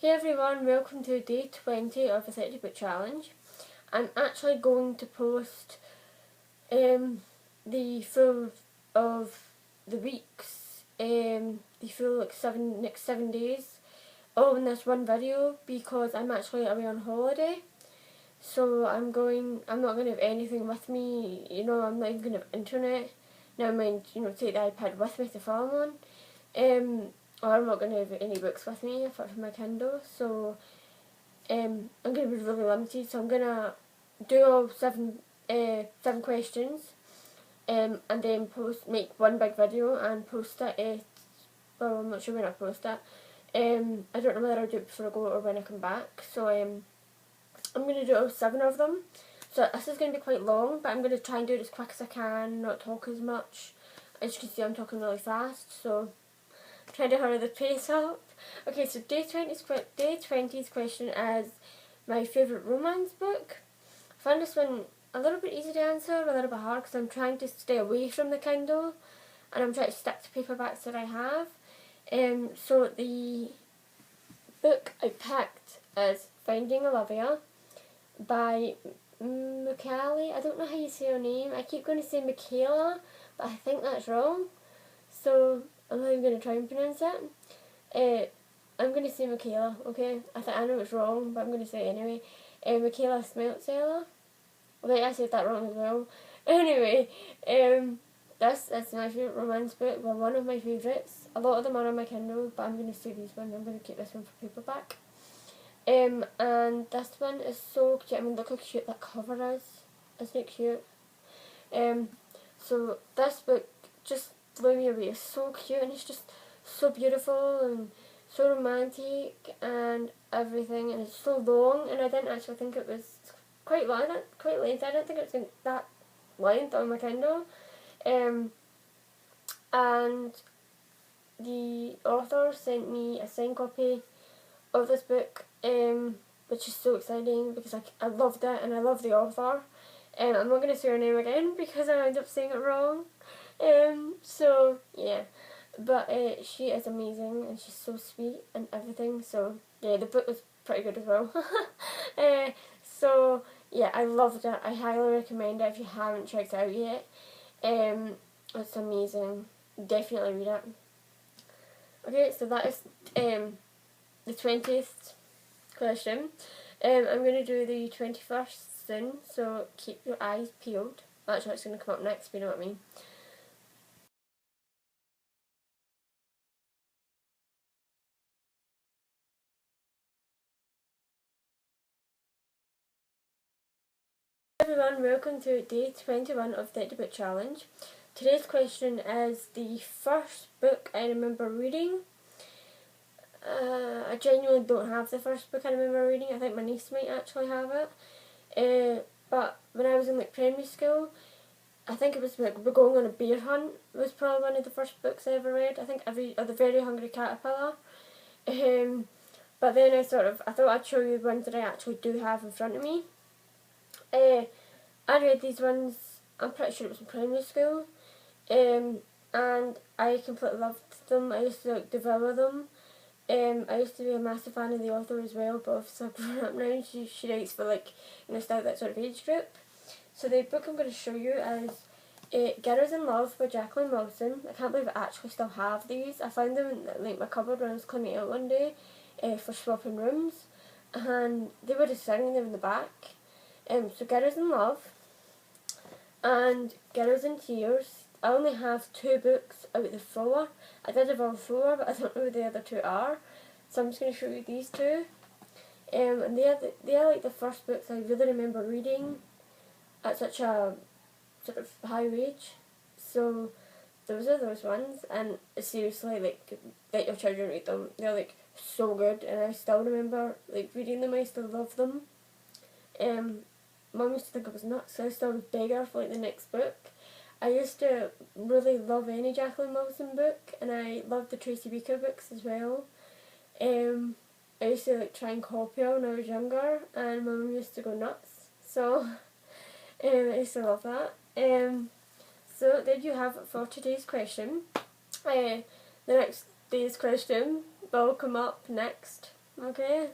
Hey everyone, welcome to day 20 of the 30 book challenge. I'm actually going to post the full of the weeks, the full next 7 days, all in this one video because I'm actually away on holiday. So I'm not going to have anything with me, I'm not even going to have internet. Never mind, take the iPad with me to film on. Or I'm not going to have any books with me apart from my Kindle, so I'm going to be really limited. So I'm going to do all seven questions, and then make one big video and post it. Well, I'm not sure when I post it. I don't know whether I'll do it before I go or when I come back. So I'm going to do all 7 of them. So this is going to be quite long, but I'm going to try and do it as quick as I can, not talk as much. As you can see, I'm talking really fast, so trying to hurry the pace up. Okay, so day 20's question is my favourite romance book. I found this one a little bit easy to answer, a little bit hard because I'm trying to stay away from the Kindle and I'm trying to stick to paperbacks that I have. So the book I picked is Finding Olivia by Macaulay. I don't know how you say her name. I keep going to say Michaela, but I think that's wrong. So I'm not even going to try and pronounce it. I'm going to say Michaela, okay? I know it's wrong, but I'm going to say it anyway. Michaela Smeltzeller. Wait, I said that wrong as well. Anyway, that's my favourite romance book. Well, one of my favourites. A lot of them are on my Kindle, but I'm going to say these ones. I'm going to keep this one for paperback. And this one is so cute. I mean, look how cute that cover is. Isn't it cute? So this book just blew me away. It's so cute and it's just so beautiful and so romantic and everything, and it's so long, and I didn't actually think it was quite long, quite length. I didn't think it was that length on my Kindle. And the author sent me a signed copy of this book, which is so exciting because I loved it and I love the author. I'm not going to say her name again because I end up saying it wrong. So yeah, but she is amazing and she's so sweet and everything. So yeah, the book was pretty good as well. So yeah, I loved it. I highly recommend it if you haven't checked it out yet. It's amazing. Definitely read it. Okay, so that is the 20th question. I'm going to do the 21st soon, so keep your eyes peeled. Actually, it's going to come up next, but you know what I mean. Hey everyone, welcome to day 21 of the 30 book challenge. Today's question is the first book I remember reading. I genuinely don't have the first book I remember reading. I think my niece might actually have it. But when I was in primary school, I think it was We're Going on a Bear Hunt was probably one of the first books I ever read. I think The Very Hungry Caterpillar. But then I thought I'd show you the ones that I actually do have in front of me. I read these ones, I'm pretty sure it was in primary school, and I completely loved them. I used to devour them. I used to be a massive fan of the author as well, but obviously I've grown up now. She writes for still that sort of age group. So the book I'm going to show you is Girls in Love by Jacqueline Wilson. I can't believe I actually still have these. I found them in my cupboard when I was cleaning out one day for swapping rooms, and they were just sitting there in the back. So Girls in Love and Girls in Tears. I only have 2 books out of the 4. I did have all 4, but I don't know who the other 2 are. So I'm just going to show you these 2. And they are like the first books I really remember reading at such a sort of high age. So those are those ones, and seriously, let your children read them. They're so good, and I still remember reading them. I still love them. Mum used to think I was nuts, so I still beg her for the next book. I used to really love any Jacqueline Wilson book, and I loved the Tracy Beaker books as well. I used to try and copy her when I was younger, and Mum used to go nuts. So I used to love that. So there you have it for today's question. The next day's question will come up next Okay?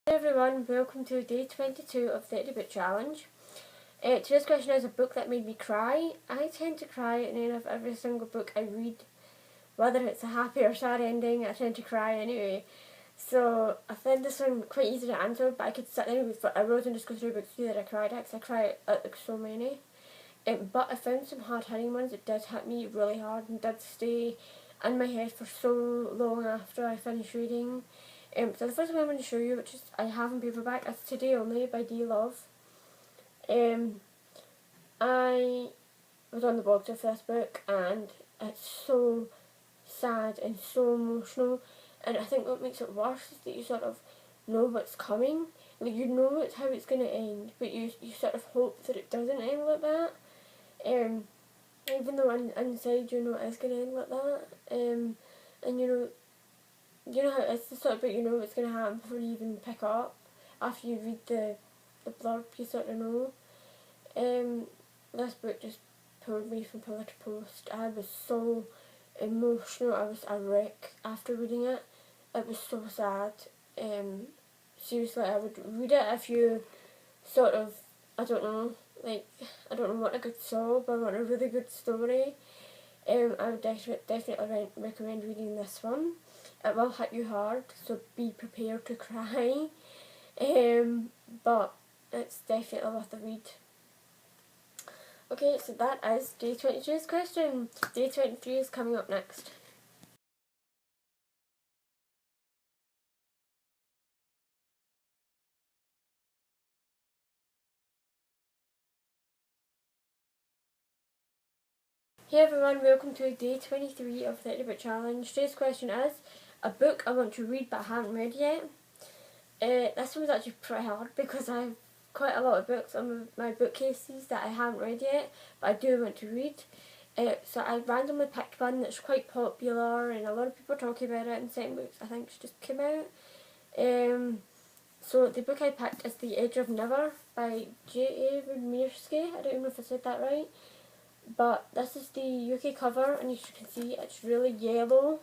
Hey everyone, welcome to day 22 of the 30 Book Challenge. Today's question is a book that made me cry. I tend to cry at the end of every single book I read. Whether it's a happy or sad ending, I tend to cry anyway. So I found this one quite easy to answer, but I could sit there for hours and just go through books that I cried at, because I cry at like so many. But I found some hard-hitting ones that did hit me really hard and did stay in my head for so long after I finished reading. So the first one I'm going to show you, which is I have in paperback, is Today Only by D. Love. I was on the box of this book and it's so sad and so emotional, and I think what makes it worse is that you sort of know what's coming. Like, you know it's how it's going to end, but you sort of hope that it doesn't end like that. Even though inside you know it is going to end like that. And you know how it's the sort of book you know what's going to happen before you even pick up. After you read the blurb, you sort of know. This book just pulled me from pillar to post. I was so emotional. I was a wreck after reading it. It was so sad. Seriously, I would read it if you sort of, I don't know, like, I don't know, want a good sob or want a really good story. I would definitely recommend reading this one. It will hit you hard, so be prepared to cry. But it's definitely worth a read. Okay, so that is day 22's question. Day 23 is coming up next. Hey everyone, welcome to day 23 of the 30 Book Challenge. Today's question is a book I want to read but I haven't read yet. This one was actually pretty hard because I have quite a lot of books on my bookcases that I haven't read yet, but I do want to read. So I randomly picked one that's quite popular and a lot of people are talking about it, and second books I think just came out. So the book I picked is The Edge of Never by J.A. Wymirski. I don't even know if I said that right. But this is the UK cover, and as you can see it's really yellow.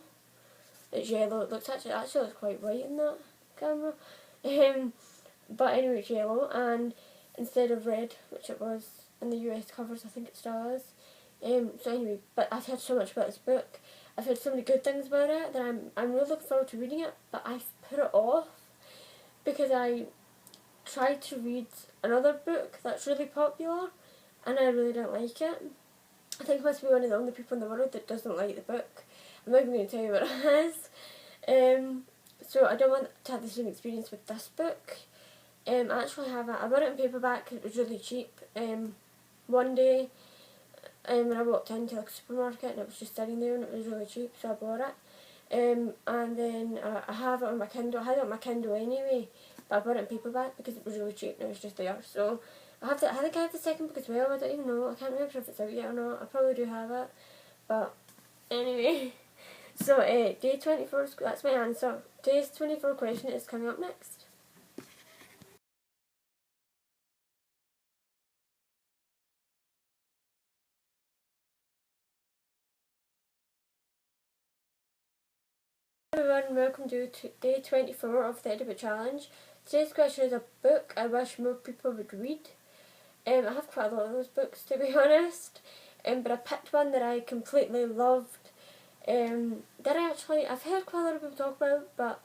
It's yellow. It looks actually looks quite white in that camera. But anyway, it's yellow, and instead of red, which it was in the US covers, I think it still is. So anyway, but I've heard so much about this book. I've heard so many good things about it that I'm really looking forward to reading it. But I've put it off because I tried to read another book that's really popular, and I really didn't like it. I think I must be one of the only people in the world that doesn't like the book. I'm not even going to tell you what it is. So I don't want to have the same experience with this book. I actually have it. I bought it in paperback. It was really cheap. One day, when I walked into like a supermarket and it was just sitting there and it was really cheap, so I bought it. And then I have it on my Kindle. I had it on my Kindle anyway, but I bought it in paperback because it was really cheap and it was just there. So I think I have the second book as well. I don't even know. I can't remember if it's out yet or not. I probably do have it, but anyway. So day 24. That's my answer. Today's 24 question is coming up next. Hello everyone, welcome to day 24 of the 30 Book Challenge. Today's question is a book I wish more people would read. I have quite a lot of those books, to be honest, but I picked one that I completely loved. That I've heard quite a lot of people talk about, but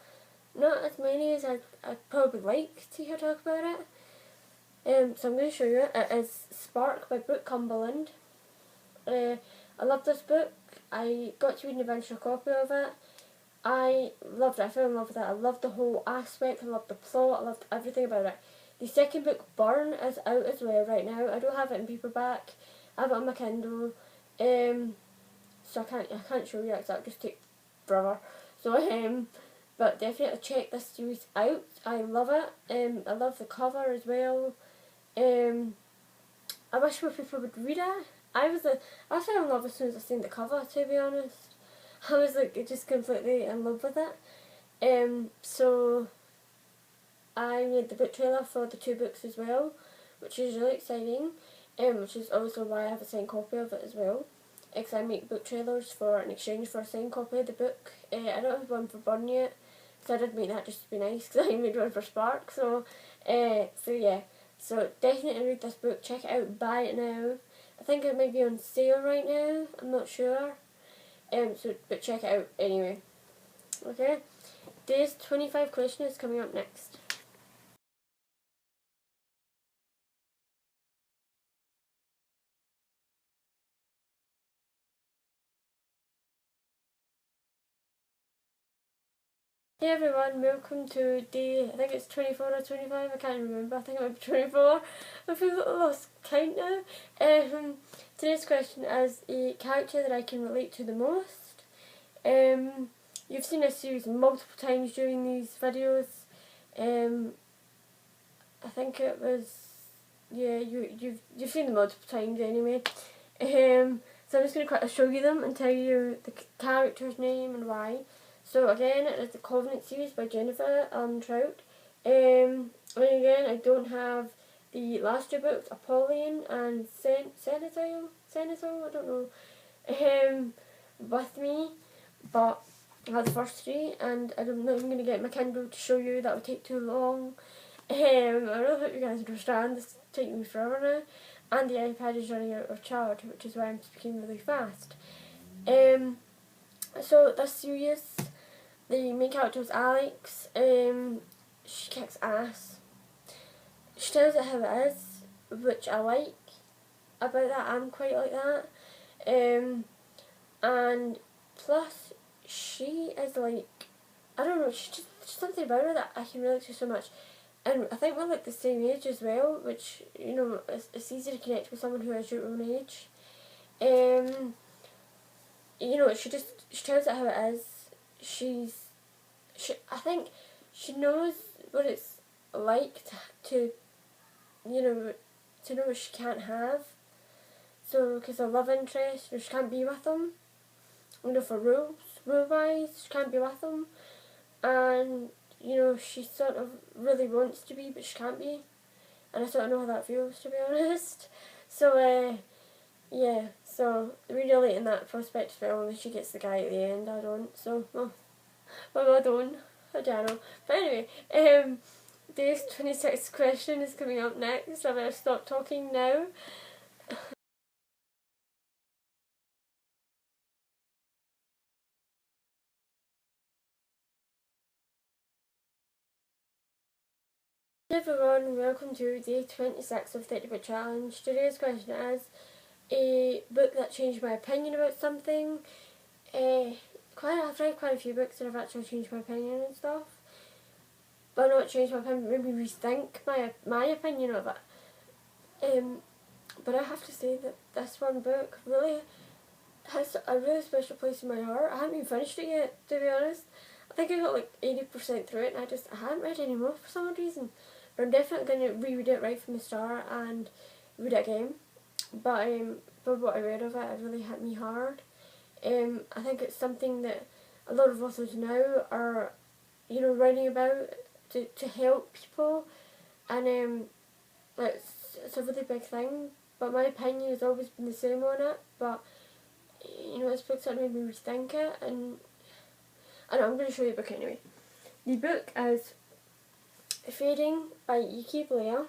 not as many as I'd probably like to hear talk about it. So I'm going to show you it. It is Spark by Brooke Cumberland. I love this book. I got to read an eventual copy of it. I loved it. I fell in love with it. I loved the whole aspect. I loved the plot. I loved everything about it. The second book, Burn, is out as well right now. I don't have it in paperback. I have it on my Kindle. So I can't show you it because that would just take forever. So but definitely check this series out. I love it. I love the cover as well. I wish more people would read it. I fell in love as soon as I seen the cover, to be honest. I was like just completely in love with it. So I made the book trailer for the two books as well. which is really exciting, which is also why I have a signed copy of it as well. Because I make book trailers for in exchange for a signed copy of the book. I don't have one for Burn yet, so I did make that just to be nice because I made one for Spark. So yeah. So definitely read this book. Check it out. Buy it now. I think it might be on sale right now. I'm not sure. But check it out anyway. Okay. Day's 25 question is coming up next. Hey everyone, welcome to day, I think it's 24 or 25, I can't remember, I think it might be 24. I feel lost count now. Today's question is a character that I can relate to the most. You've seen this series multiple times during these videos. I think it was, yeah, you've seen them multiple times anyway. So I'm just going to quickly show you them and tell you the character's name and why. So again, it is the Covenant series by Jennifer Trout. And again, I don't have the last two books, Apollyon and Cenotile, I don't know, with me, but I had the first three, and I'm not even going to get my Kindle to show you, that would take too long. I really hope you guys understand, this is taking me forever now, and the iPad is running out of charge, which is why I'm speaking really fast. So this series, the main character is Alex. She kicks ass. She tells it how it is, which I like about that. I'm quite like that. And plus, she is like, I don't know, she's something about her that I can relate to so much. And I think we're like the same age as well, which, you know, it's easy to connect with someone who is your own age. You know, she tells it how it is. I think she knows what it's like to you know, to know what she can't have. So, because of love interest, she can't be with them. You know, for rule-wise, she can't be with them. And, you know, she sort of really wants to be, but she can't be. And I sort of know how that feels, to be honest. So, yeah, so really relate in that prospect as well. She gets the guy at the end, I don't. So, well, I don't. I don't know. But anyway, Day's 26th question is coming up next. I better stop talking now. Hey everyone, welcome to day 26 of 30 Book Challenge. Today's question is a book that changed my opinion about something. I've read quite a few books that have actually changed my opinion and stuff. But not changed my opinion, maybe rethink my opinion of it. But I have to say that this one book really has a really special place in my heart. I haven't even finished it yet, to be honest. I think I got like 80% through it and I hadn't read any more for some reason. But I'm definitely going to reread it right from the start and read it again. But for what I read of it, it really hit me hard. I think it's something that a lot of authors now are, you know, writing about to help people, and it's a really big thing. But my opinion has always been the same on it. But you know, this book sort of made me rethink it, and I know I'm going to show you the book anyway. The book is Fading by E.K. Blair.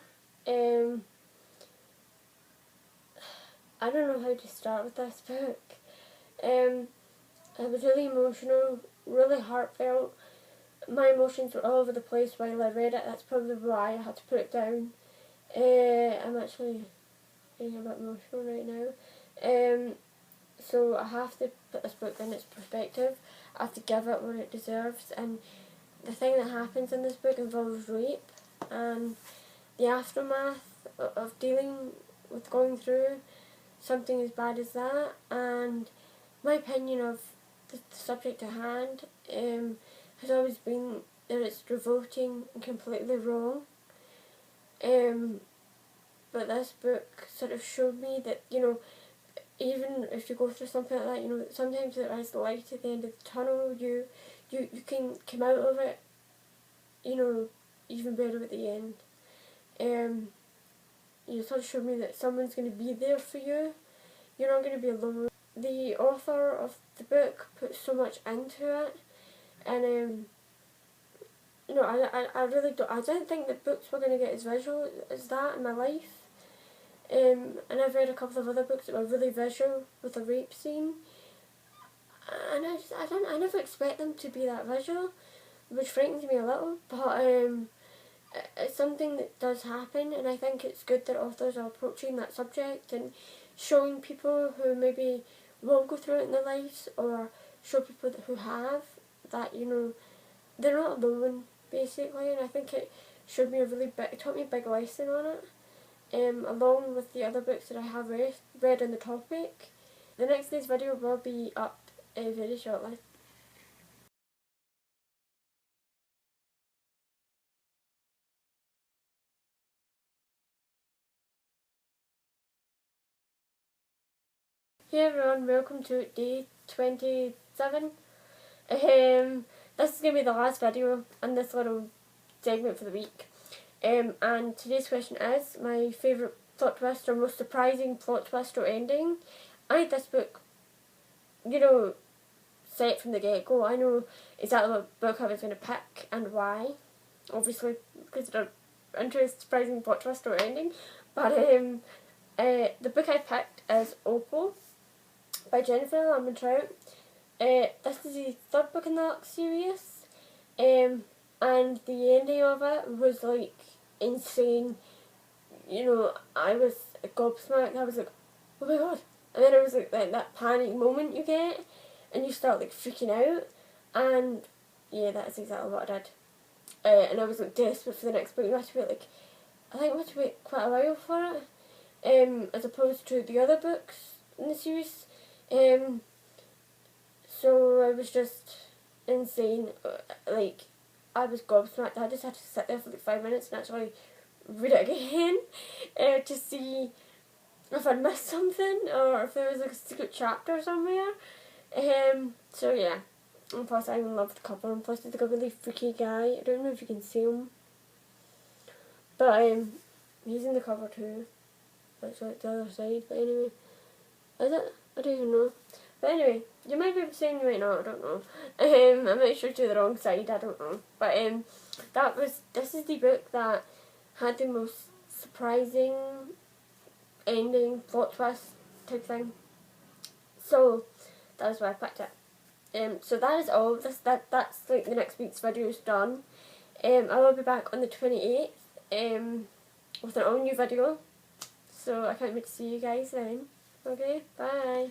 I don't know how to start with this book. It was really emotional, really heartfelt. My emotions were all over the place while I read it. That's probably why I had to put it down. I'm actually getting a bit emotional right now. So I have to put this book in its perspective. I have to give it what it deserves. And the thing that happens in this book involves rape and the aftermath of dealing with going through something as bad as that. And my opinion of the subject at hand has always been that it's revolting and completely wrong. But this book sort of showed me that, you know, even if you go through something like that, you know, sometimes there is light at the end of the tunnel. You can come out of it, you know, even better at the end. you sort of showed me that someone's going to be there for you. You're not going to be alone. The author of the book put so much into it, and I really don't. I didn't think that books were going to get as visual as that in my life. And I've read a couple of other books that were really visual with a rape scene, and I never expect them to be that visual, which frightens me a little. But it's something that does happen, and I think it's good that authors are approaching that subject and showing people who maybe will go through it in their lives, or show people who have, that they're not alone basically. And I think it showed me it taught me a big lesson on it. Along with the other books that I have read on the topic. The next day's video will be up very shortly. Hey everyone, welcome to day 27. This is going to be the last video in this little segment for the week. And today's question is my favourite plot twist or most surprising plot twist or ending. I had this book, set from the get-go. I know exactly what book I was going to pick and why. Obviously, because they're interesting, surprising plot twist or ending. But the book I picked is Opal by Jennifer Armentrout. This is the third book in that series. And the ending of it was like insane. I was gobsmacked. I was like, oh my god. And then it was like that panic moment you get, and you start like freaking out. And yeah, that's exactly what I did. And I was like desperate for the next book. You have to wait I think we had to wait quite a while for it, as opposed to the other books in the series. So I was just insane. I was gobsmacked. I just had to sit there for like 5 minutes and actually read it again to see if I'd missed something or if there was like a secret chapter somewhere. So yeah. And plus I love the cover, and plus it's like a really freaky guy. I don't know if you can see him. But he's in the cover too. That's like the other side. But anyway. Is it? I don't even know. But anyway, you might be saying you might not, I don't know. I might show you the wrong side, I don't know. But this is the book that had the most surprising ending, plot twist type thing. So that's why I picked it. So that is all. That's like the next week's video is done. I will be back on the 28th with an all new video. So I can't wait to see you guys then. Okay, bye.